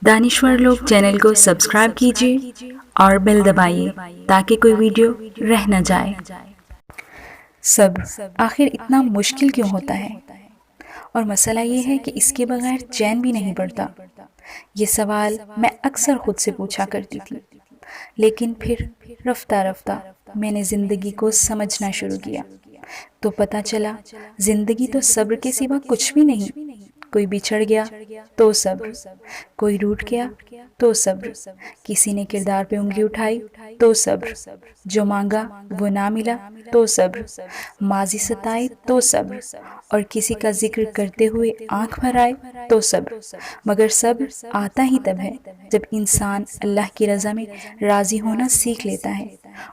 دانشور لوگ چینل کو سبسکرائب کیجیے اور بیل دبائیے تاکہ کوئی ویڈیو رہ نہ جائے۔ صبر آخر اتنا مشکل کیوں ہوتا ہے؟ اور مسئلہ یہ ہے کہ اس کے بغیر چین بھی نہیں پڑتا۔ یہ سوال میں اکثر خود سے پوچھا کرتی تھی، لیکن پھر رفتہ رفتہ میں نے زندگی کو سمجھنا شروع کیا تو پتہ چلا زندگی تو صبر کے سوا کچھ بھی نہیں۔ کوئی بچھڑ گیا تو صبر، کوئی روٹھ گیا تو صبر، کسی نے کردار پہ انگلی اٹھائی تو صبر، جو مانگا وہ نہ ملا تو صبر، ماضی ستائے تو صبر، اور کسی کا ذکر کرتے ہوئے آنکھ بھر آئے تو صبر۔ مگر صبر آتا ہی تب ہے جب انسان اللہ کی رضا میں راضی ہونا سیکھ لیتا ہے۔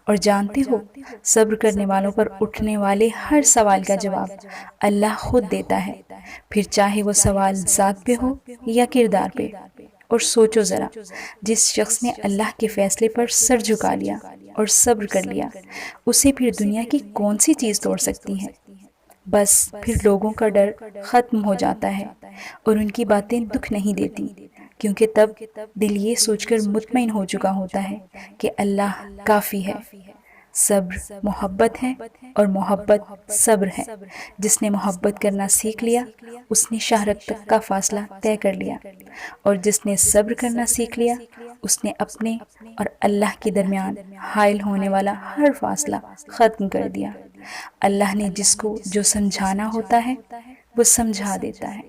اور جانتے ہو، صبر کرنے والوں پر اٹھنے والے ہر سوال کا جواب اللہ خود دیتا ہے، پھر چاہے وہ سوال ذات پہ ہو یا کردار پہ۔ اور سوچو ذرا، جس شخص نے اللہ کے فیصلے پر سر جھکا لیا اور صبر کر لیا، اسے پھر دنیا کی کون سی چیز توڑ سکتی ہے؟ بس پھر لوگوں کا ڈر ختم ہو جاتا ہے اور ان کی باتیں دکھ نہیں دیتی، کیونکہ تب دل یہ سوچ کر مطمئن ہو چکا ہوتا ہے کہ اللہ کافی ہے۔ صبر محبت ہے اور محبت صبر ہے۔ جس نے محبت کرنا سیکھ لیا اس نے شہرت تک کا فاصلہ طے کر لیا، اور جس نے صبر کرنا سیکھ لیا اس نے اپنے اور اللہ کے درمیان حائل ہونے والا ہر فاصلہ ختم کر دیا۔ اللہ نے جس کو جو سمجھانا ہوتا ہے وہ سمجھا دیتا ہے۔